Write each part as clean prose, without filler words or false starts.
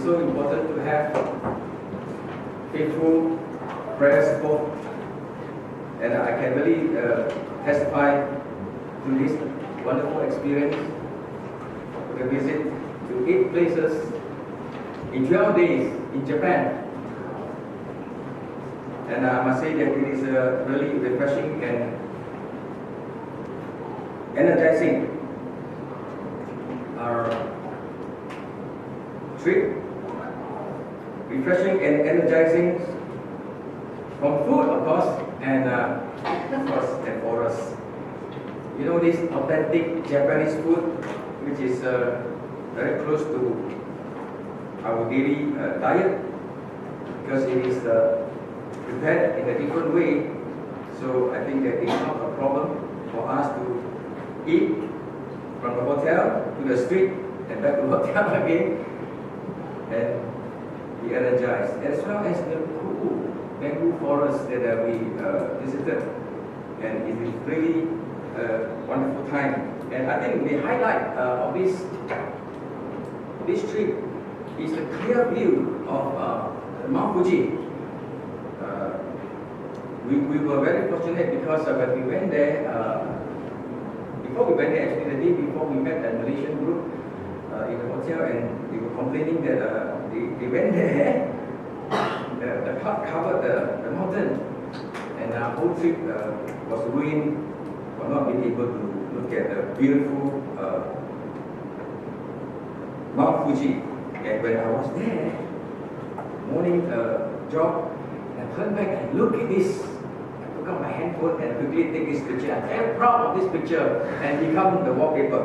is so important to have faithful prayer support. And I can really testify to this wonderful experience of a visit to 8 places in 12 days in Japan. And I must say that it is really refreshing and energizing trip. Refreshing and energizing from food, of course, and for us. You know, this authentic Japanese food, which is very close to our daily diet, because it is prepared in a different way. So I think that it's not a problem for us to eat from the hotel to the street and back to the hotel again and be energized, as well as the cool bamboo forest that we visited, and it is really a wonderful time. And I think the highlight of this trip is the clear view of Mount Fuji. We were very fortunate because when we went there, before we went there, actually the day before, we met a Malaysian group in the hotel, and they were complaining that they went there, the cloud covered the mountain, and our whole trip was ruined for not being able to look at the beautiful Mount Fuji. And when I was there, morning jog, and I turned back and look at this. I took out my handphone and quickly take this picture. I'm very proud of this picture and become the wallpaper.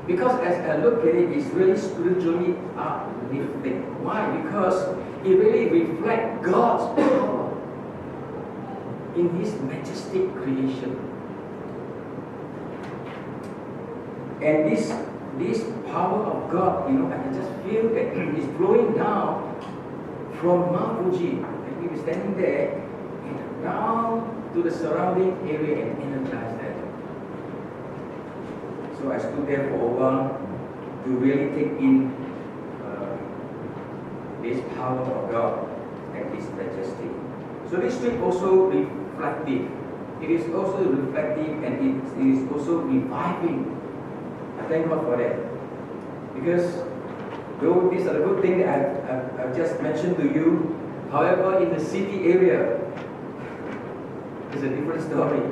Because as I look at it, it's really spiritually uplifting. Why? Because it really reflects God's power in His majestic creation. And this power of God, you know, I can just feel that it's flowing down from Mount Fuji. And we were standing there and down to the surrounding area and energized that. So I stood there for a while to really take in this power of God and His majesty. So this trip also reflective. It is also reflective, and it is also reviving. I thank God for that. Because though these are the good things that I've just mentioned to you, however, in the city area, it's a different story.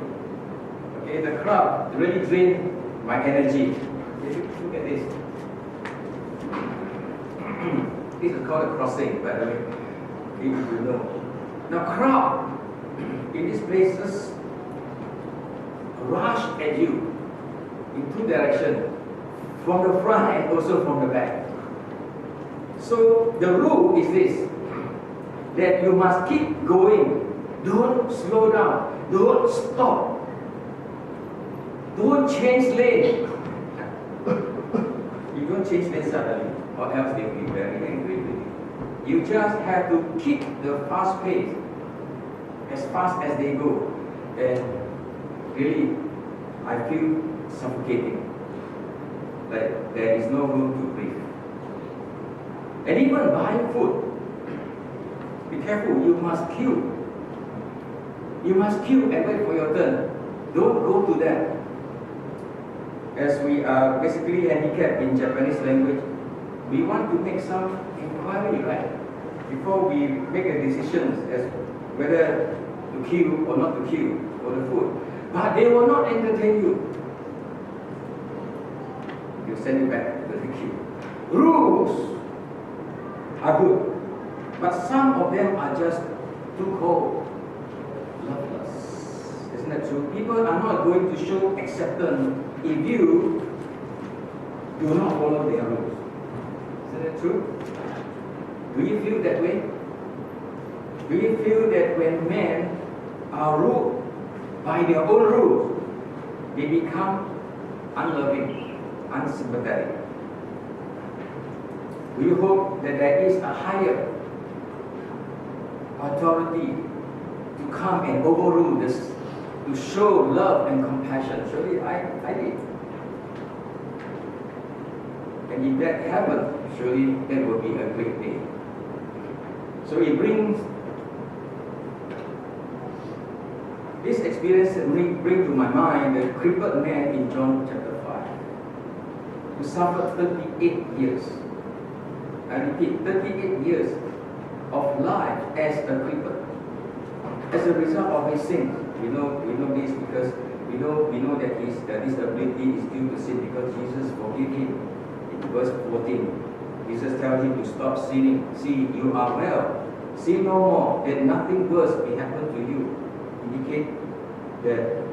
Okay, the crowd really drained my energy. Look at this. This is called a crossing, by the way, if you know. Now, crowd in these places rush at you in 2 directions, from the front and also from the back. So the rule is this, that you must keep going. Don't slow down. Don't stop. Don't change lane. You don't change lane suddenly, or else they'll be very angry with you. You just have to keep the fast pace, as fast as they go. And really, I feel suffocating. Like there is no room to breathe. And even buying food, be careful, you must queue. You must queue and wait for your turn. Don't go to that. As we are basically handicapped in Japanese language, we want to make some inquiry, right? Before we make a decision as whether to queue or not to queue for the food. But they will not entertain you. They'll send you back to the queue. Rules are good, but some of them are just too cold, loveless. Isn't that true? People are not going to show acceptance if you do not follow their rules. Isn't that true? Do you feel that way? Do you feel that when men are ruled by their own rules, they become unloving, unsympathetic? Do you hope that there is a higher authority to come and overrule this, to show love and compassion? Surely I did. And if that happens, surely that will be a great day. So it brings this experience bring to my mind the crippled man in John chapter 5, who suffered 38 years. I repeat, 38 years of life as a cripple, as a result of his sins. We know this because we know that his disability is due to sin because Jesus forgave him. In verse 14, Jesus tells him to stop sinning. See, you are well. Sin no more, that nothing worse may happen to you. Indicate that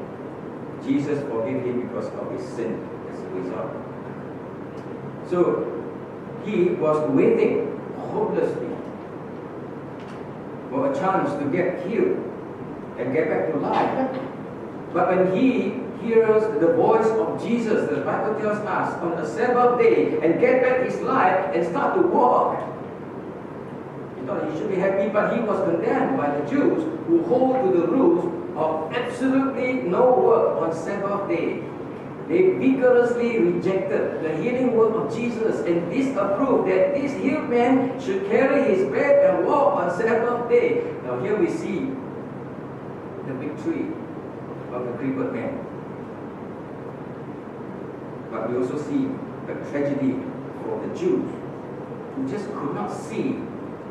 Jesus forgave him because of his sin as a result. So he was waiting hopelessly for a chance to get healed and get back to life. But when he hears the voice of Jesus, the Bible tells us, on the Sabbath day, and get back his life and start to walk, he thought he should be happy, but he was condemned by the Jews who hold to the rules of absolutely no work on Sabbath day. They vigorously rejected the healing work of Jesus and disapproved that this healed man should carry his bed and walk on Sabbath day. Now here we see the victory of the crippled man. But we also see the tragedy for the Jews who just could not see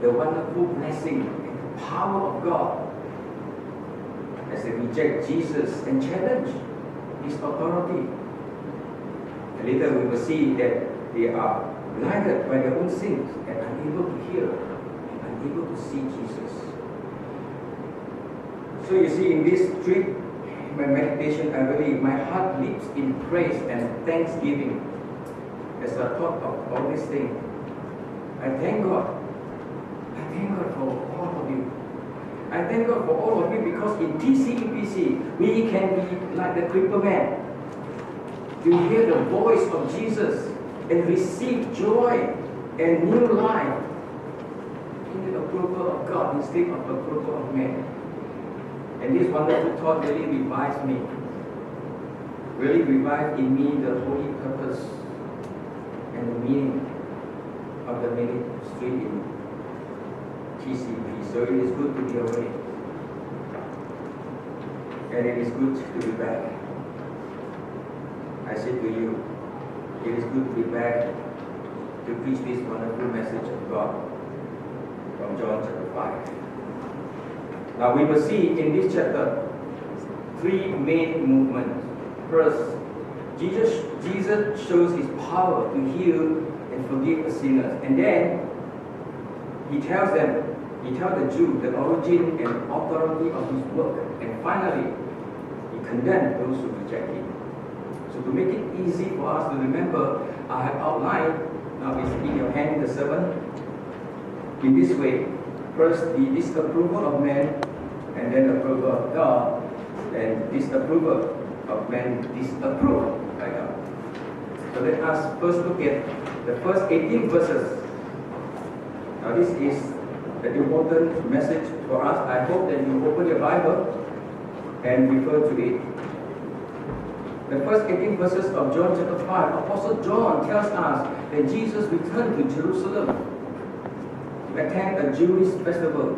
the wonderful blessing and the power of God as they reject Jesus and challenge his authority. And later we will see that they are blinded by their own sins and unable to hear and unable to see Jesus. So you see, in this trip, my meditation, I believe my heart leaps in praise and thanksgiving as I thought of all these things. I thank God. I thank God for all of you. I thank God for all of you because in TCEPC, we can be like the crippled man. You hear the voice of Jesus and receive joy and new life in the approval of God instead of the approval of man. And this wonderful thought really revives me. Really revived in me the holy purpose and the meaning of the ministry in TCP. So it is good to be away. And it is good to be back. I say to you, it is good to be back to preach this wonderful message of God from John chapter 5. Now we will see in this chapter three main movements. First, Jesus shows his power to heal and forgive the sinners. And then he tells the Jews the origin and authority of his work. And finally, he condemns those who reject him. So to make it easy for us to remember, I have outlined, now it's in your hand, the sermon, in this way. First, the disapproval of man, and then approval of God, and disapproval of man, disapproval by God. So let us first look at the first 18 verses. Now this is an important message for us. I hope that you open your Bible and refer to it. The first 18 verses of John chapter 5, Apostle John tells us that Jesus returned to Jerusalem to attend a Jewish festival.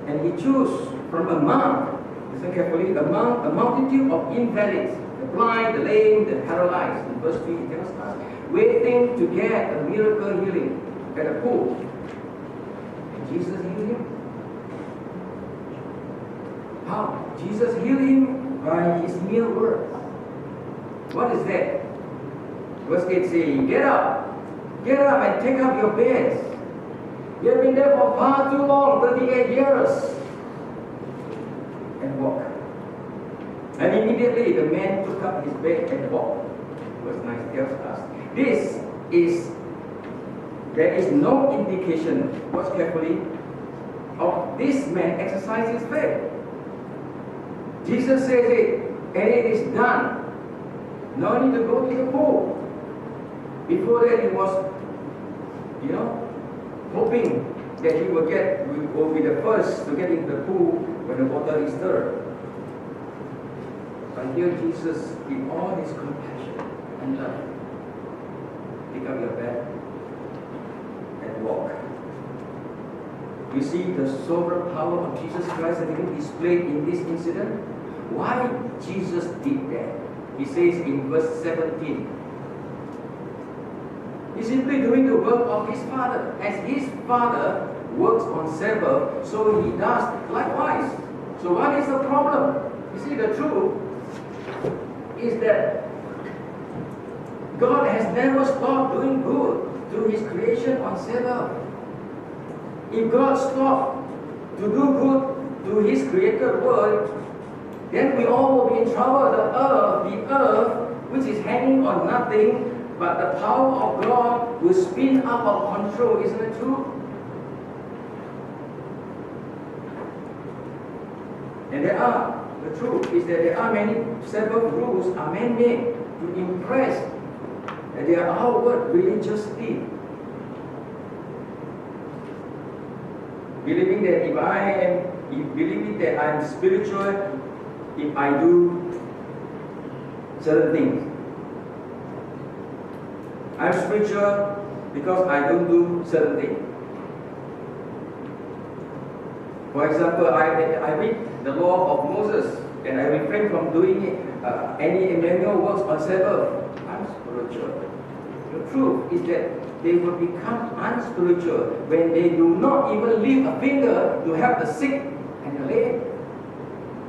And he chose from among, listen carefully, among a multitude of invalids, the blind, the lame, the paralyzed. In verse 3 it tells us, waiting to get a miracle healing at a pool. And Jesus healed him. How? Jesus healed him by his mere words. What is that? Verse 8 says, get up and take up your beds. You have been there for far too long, 38 years. And walk. And immediately the man took up his bed and walked. Verse 9 tells us, there is no indication, watch carefully, of this man exercising his faith. Jesus says it, and it is done. No need to go to the pool. Before that, he was, hoping that he will be the first to get into the pool when the water is stirred. But here Jesus, in all his compassion and love, pick up your bed and walk. You see the sovereign power of Jesus Christ that being displayed in this incident? Why Jesus did that? He says in verse 17, he's simply doing the work of his Father. As his Father works on Sabbath, so he does likewise. So what is the problem? You see, the truth is that God has never stopped doing good to his creation on Sabbath. If God stopped to do good to his created world, then we all will be in trouble. The earth, which is hanging on nothing, but the power of God will spin out of control. Isn't it true? And the truth is that there are many Sabbath rules are man-made to impress that they are outward religious deeds. Believing that I am spiritual if I do certain things. I'm spiritual because I don't do certain things. For example, I read the law of Moses and I refrain from doing any manual works on Sabbath. I'm spiritual. The truth is that they will become unspiritual when they do not even lift a finger to help the sick and the lame.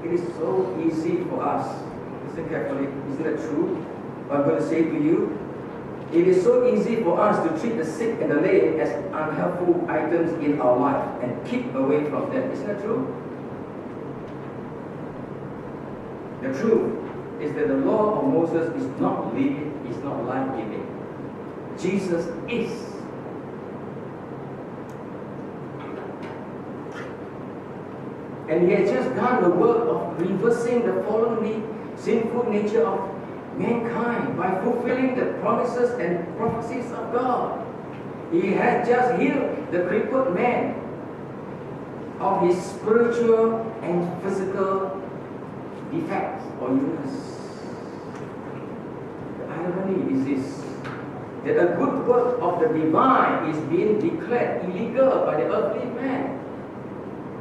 It is so easy for us. Listen carefully. Isn't that true? What I'm going to say to you. It is so easy for us to treat the sick and the lame as unhelpful items in our life and keep away from them. Isn't that true? The truth is that the law of Moses is not living, is not life-giving. Jesus is. And he has just done the work of reversing the fallen, sinful nature of mankind by fulfilling the promises and prophecies of God. He has just healed the crippled man of his spiritual and physical defects or illness. The irony is this, that a good work of the divine is being declared illegal by the earthly man,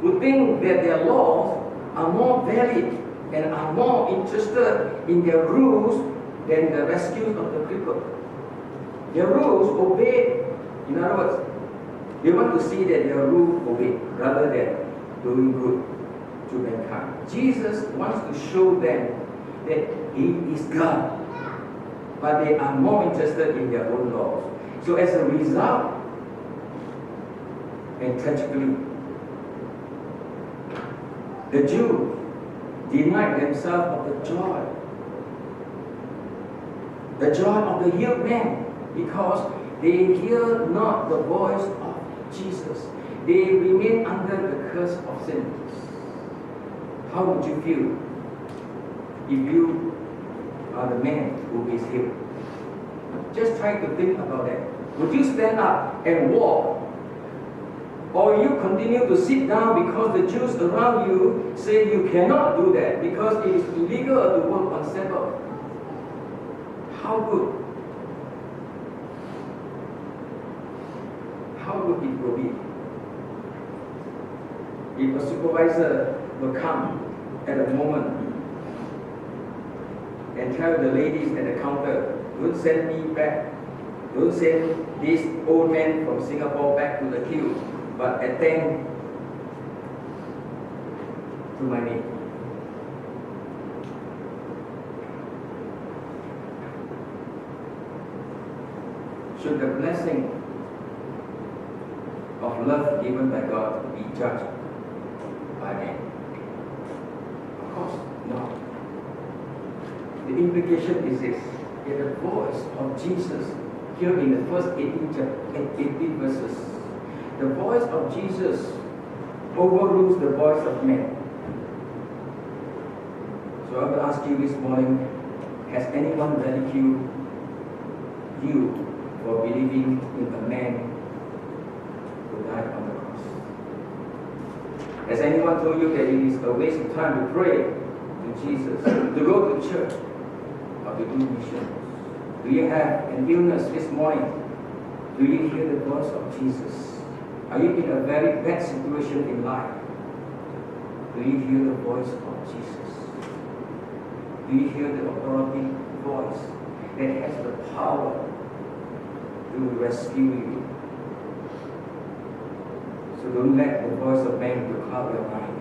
who think that their laws are more valid and are more interested in their rules than the rescue of the crippled. Their rules obeyed. In other words, they want to see that their rules obeyed rather than doing good to mankind. Jesus wants to show them that he is God, but they are more interested in their own laws. So as a result, and tragically, the Jews denied themselves of the joy of the healed man, because they hear not the voice of Jesus. They remain under the curse of sin. How would you feel if you are the man who is healed? Just try to think about that. Would you stand up and walk? Or you continue to sit down because the Jews around you say you cannot do that because it is illegal to work on Sabbath? How good? How good it will be if a supervisor will come at a moment and tell the ladies at the counter, don't send me back, don't send this old man from Singapore back to the queue, but attend to my name. Should the blessing of love given by God be judged by man? Of course not. The implication is this, that the voice of Jesus here in the first 18 verses, the voice of Jesus overrules the voice of man. So I want to ask you this morning, has anyone ridiculed you for believing in a man who died on the cross? Has anyone told you that it is a waste of time to pray to Jesus, to go to church, or to do missions? Do you have an illness this morning Do you hear the voice of Jesus? Are you in a very bad situation in life? Do you hear the voice of Jesus? Do you hear the authority voice that has the power to rescue you? So don't let the voice of man to cloud your mind.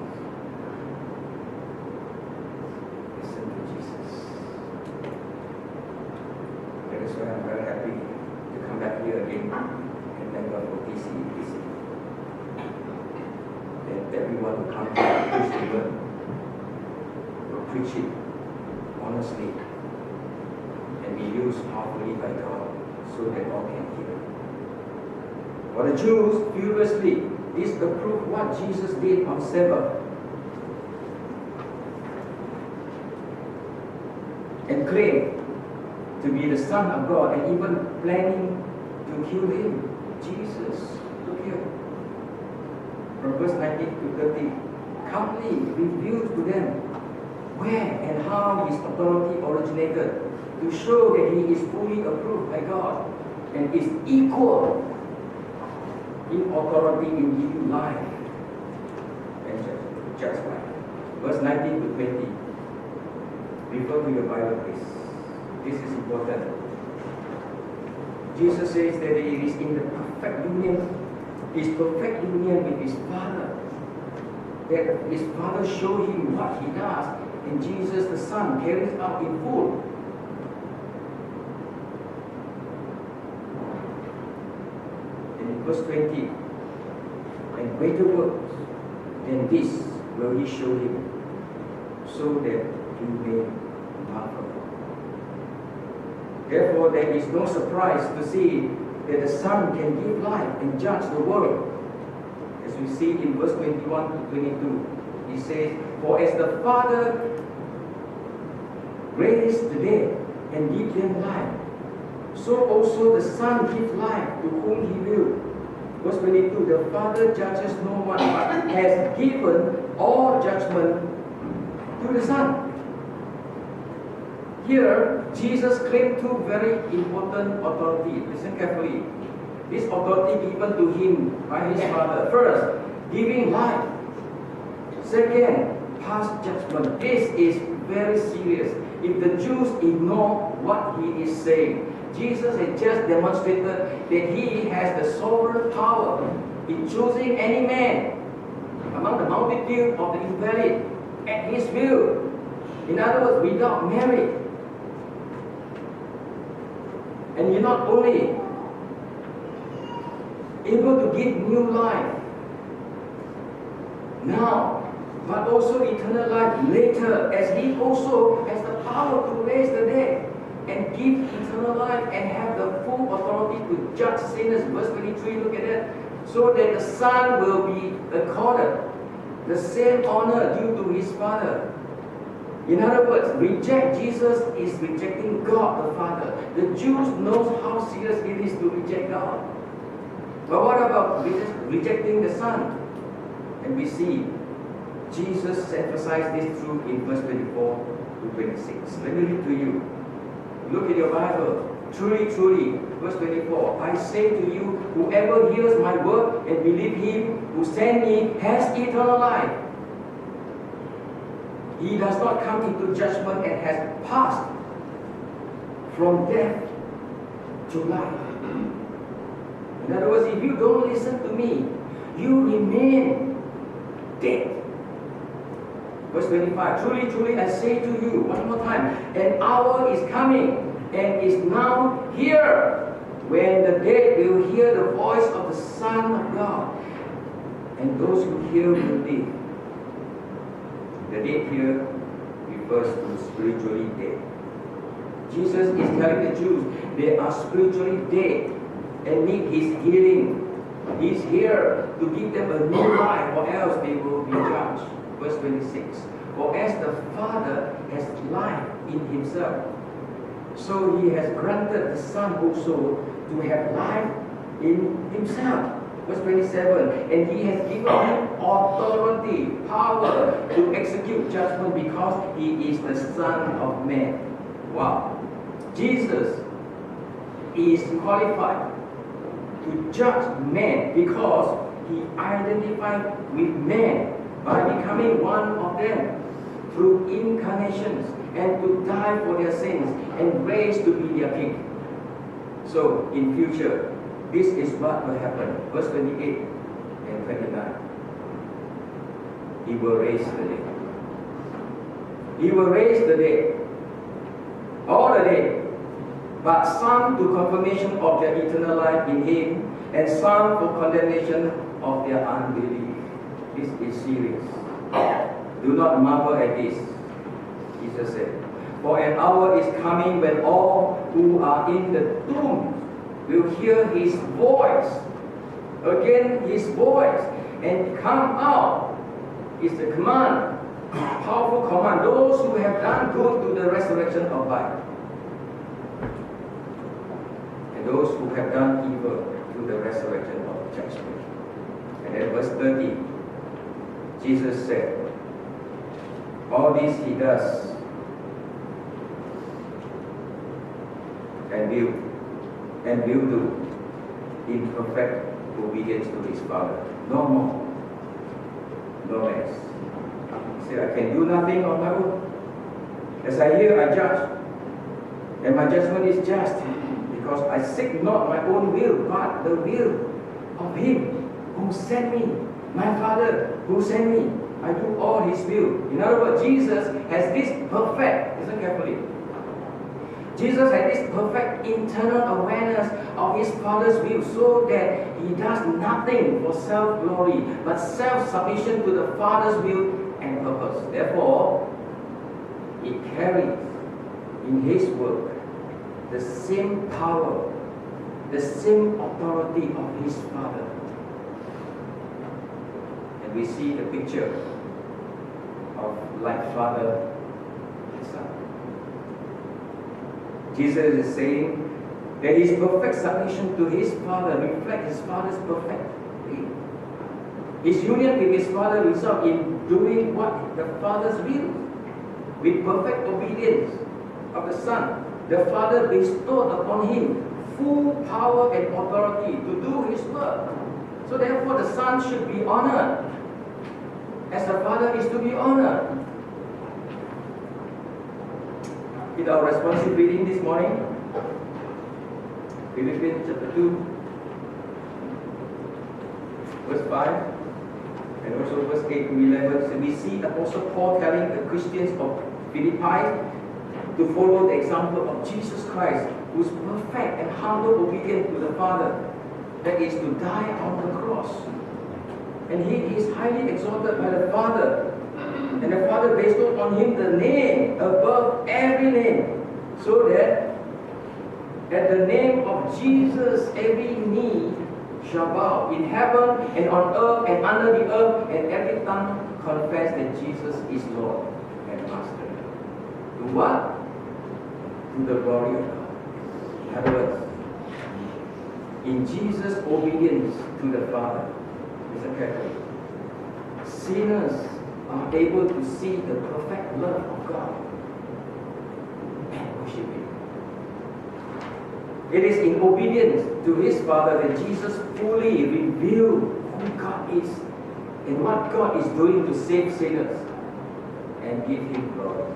Listen to Jesus. That is why I'm very happy to come back here again and thank God for DC. That everyone who comes to preach the word will preach it honestly and be used powerfully by God so that all can hear. For the Jews, furiously disapproved what Jesus did on Sabbath and claimed to be the Son of God and even planning to kill him. Jesus to kill. From verse 19 to 30, calmly reveals to them where and how his authority originated to show that he is fully approved by God and is equal in authority in giving life and judgment. Verse 19 to 20. Refer to your Bible, please. This is important. Jesus says that he is in the perfect union, his perfect union with his Father. That his Father showed him what he does, and Jesus the Son carries out in full. And in verse 20, and greater works than this will he show him, so that he may marvel. Therefore, there is no surprise to see that the Son can give life and judge the world. As we see in verse 21 to 22, he says, for as the Father raised the dead and give them life, so also the Son gives life to whom he will. Verse 22, the Father judges no one, but has given all judgment to the Son. Here, Jesus claimed two very important authority. Listen carefully. This authority given to him by his Father. First, giving life. Second, pass judgment. This is very serious. If the Jews ignore what he is saying, Jesus has just demonstrated that he has the sovereign power in choosing any man among the multitude of the invalid at his will. In other words, without merit. And you're not only able to give new life now, but also eternal life later, as he also has the power to raise the dead and give eternal life and have the full authority to judge sinners. Verse 23, look at that. So that the Son will be accorded the same honor due to his Father. In other words, reject Jesus is rejecting God the Father. The Jews know how serious it is to reject God. But what about rejecting the Son? And we see Jesus emphasized this truth in verse 24 to 26. Let me read to you. Look at your Bible. Truly, truly, verse 24, I say to you, whoever hears my word and believes him who sent me has eternal life. He does not come into judgment and has passed from death to life. In other words, if you don't listen to me, you remain dead. Verse 25, truly, truly, I say to you, one more time, an hour is coming and is now here when the dead will hear the voice of the Son of God, and those who hear will live. The dead here refers to spiritually dead. Jesus is telling the Jews they are spiritually dead and need his healing. He's here to give them a new life, or else they will be judged. Verse 26. For as the Father has life in himself, so he has granted the Son also to have life in himself. Verse 27, and he has given him authority, power to execute judgment because he is the Son of Man. Wow. Jesus is qualified to judge man because he identified with man by becoming one of them through incarnations and to die for their sins and raised to be their king. So in future, this is what will happen. Verse 28 and 29. He will raise the dead. He will raise the dead. All the dead. But some to confirmation of their eternal life in Him, and some for condemnation of their unbelief. This is serious. Do not marvel at this, Jesus said. For an hour is coming when all who are in the tomb will hear His voice. Again, His voice. And come out is the command. Powerful command. Those who have done good to the resurrection of life. And those who have done evil to the resurrection of judgment. And then verse 30, Jesus said, all this He does and will do in perfect obedience to His Father. No more, no less. He said, I can do nothing on my own. As I hear, I judge. And my judgment is just, because I seek not my own will, but the will of Him who sent me, my Father who sent me. I do all His will. In other words, Jesus has this perfect, listen carefully, Jesus had this perfect internal awareness of His Father's will, so that He does nothing for self-glory, but self-submission to the Father's will and purpose. Therefore, He carries in His work the same power, the same authority of His Father. And we see the picture of like Father and Son. Jesus is saying that His perfect submission to His Father reflects His Father's perfect will. His union with His Father results in doing what? The Father's will. With perfect obedience of the Son, the Father bestowed upon Him full power and authority to do His work. So therefore the Son should be honored, as the Father is to be honored. In our responsive reading this morning, Philippians chapter 2, verse 5, and also verse 8 to 11, so we see Apostle Paul telling the Christians of Philippi to follow the example of Jesus Christ, who is perfect and humble obedient to the Father, that is to die on the cross. And He is highly exalted by the Father. And the Father bestowed on Him the name above every name, so that at the name of Jesus every knee shall bow, in heaven and on earth and under the earth, and every tongue confess that Jesus is Lord and Master. To what? To the glory of God. In other words, in Jesus' obedience to the Father, listen carefully, sinners are able to see the perfect love of God and worship Him. It is in obedience to His Father that Jesus fully revealed who God is and what God is doing to save sinners and give Him glory.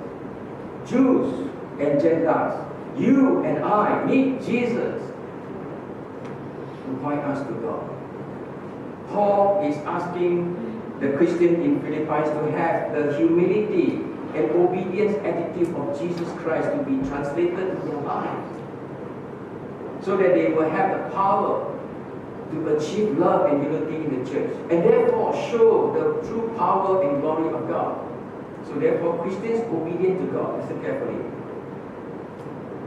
Jews and Gentiles, you and I need Jesus to point us to God. Paul is asking the Christian in Philippi to have the humility and obedience attitude of Jesus Christ to be translated in their lives, so that they will have the power to achieve love and unity in the church, and therefore show the true power and glory of God. So therefore, Christians obedient to God, listen carefully,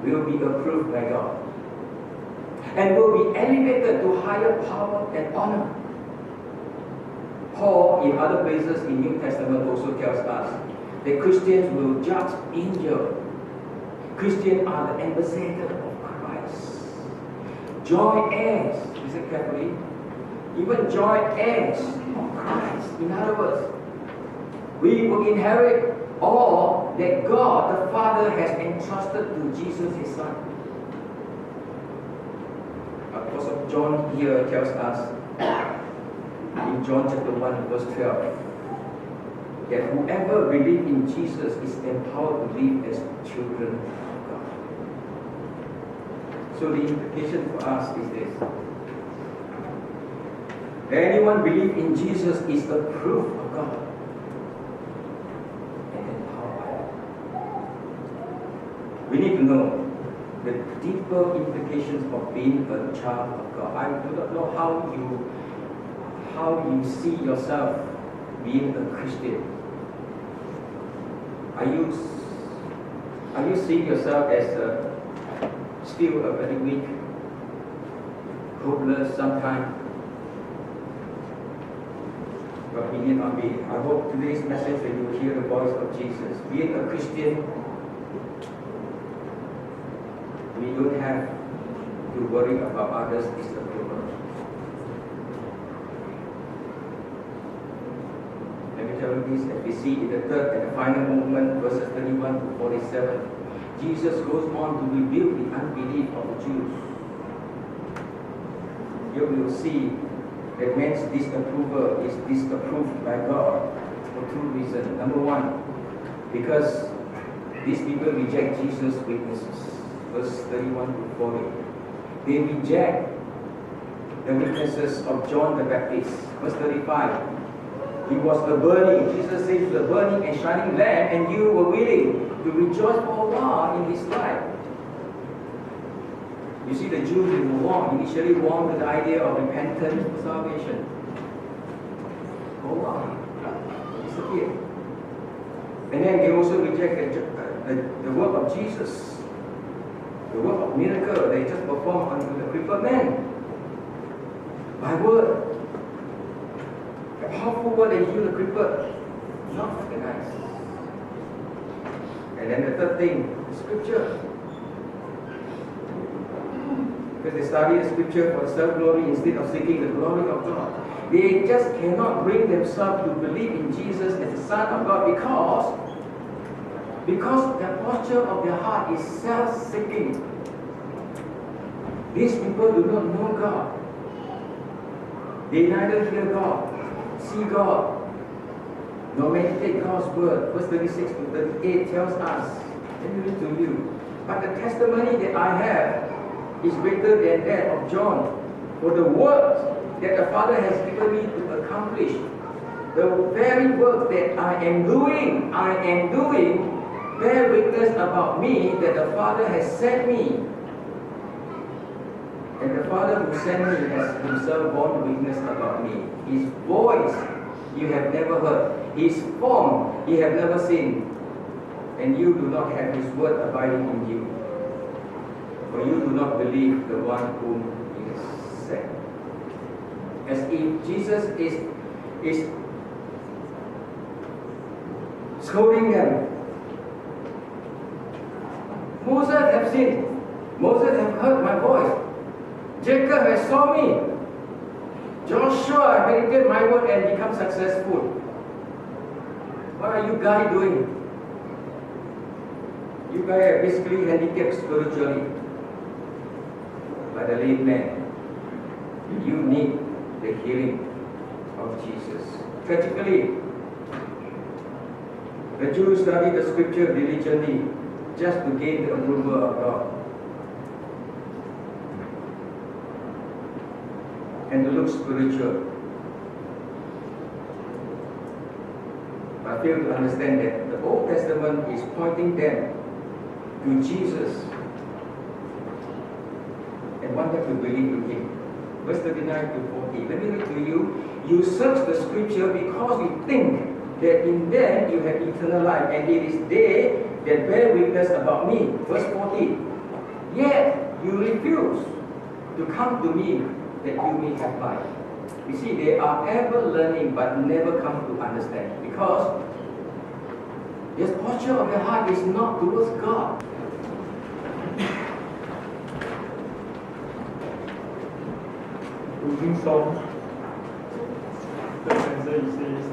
will be approved by God and will be elevated to higher power and honor. Paul, in other places in New Testament, also tells us that Christians will judge angels. Christians are the ambassadors of Christ. Joint heirs, listen carefully, even joint heirs of Christ. In other words, we will inherit all that God the Father has entrusted to Jesus His Son. Apostle John here tells us in John chapter 1 verse 12 that whoever believes in Jesus is empowered to live as children of God. So the implication for us is this: that anyone believe in Jesus is a proof of God and empowered. We need to know the deeper implications of being a child of God. I do not know how you see yourself being a Christian. Are you seeing yourself as still a very weak, hopeless sometimes? But we need not be. I hope today's message that you will hear the voice of Jesus. Being a Christian, we don't have to worry about others' disapproval. Let me tell you this, as we see in the third and the final movement, verses 31 to 47, Jesus goes on to rebuke the unbelief of the Jews. You will see that man's disapproval is disapproved by God for two reasons. Number one, because these people reject Jesus' witnesses. Verse 31 to 40. They reject the witnesses of John the Baptist. Verse 35. He was a burning, Jesus says, the burning and shining lamp, and you were willing to rejoice for a while in his life. You see, the Jews initially warned with the idea of repentance for salvation. For a while, disappeared. And then they also rejected the work of Jesus, the work of miracle they just performed on the crippled man. By word. The powerful word that healed the crippled, not recognized. And then the third thing, Scripture. Because they study the Scripture for self-glory instead of seeking the glory of God. They just cannot bring themselves to believe in Jesus as the Son of God because the posture of their heart is self-seeking. These people do not know God. They neither hear God, see God, nor meditate God's word. Verse 36 to 38 tells us, let me read to you, but the testimony that I have is greater than that of John. For the work that the Father has given me to accomplish, the very work that I am doing, bear witness about me that the Father has sent me. And the Father who sent me has himself borne witness about me. His voice you have never heard, his form you have never seen, and you do not have his word abiding in you. For you do not believe the one whom he has sent. As if Jesus is scolding them. Moses have seen. Moses have heard my voice. Jacob has saw me. Joshua meditated my word and become successful. What are you guys doing? You guys are basically handicapped spiritually by the lame man. You need the healing of Jesus. Tragically, the Jews studied the Scripture diligently just to gain the approval of God and to look spiritual. I fail to understand that the Old Testament is pointing them to Jesus and want them to believe in Him. Verse 39 to 40. Let me read to you. You search the Scripture because you think that in them you have eternal life, and it is they that bear witness about me. Verse 40. Yet you refuse to come to me that you may have life. You see, they are ever learning but never come to understand, because their posture of their heart is not towards God. Closing song. The stanza says,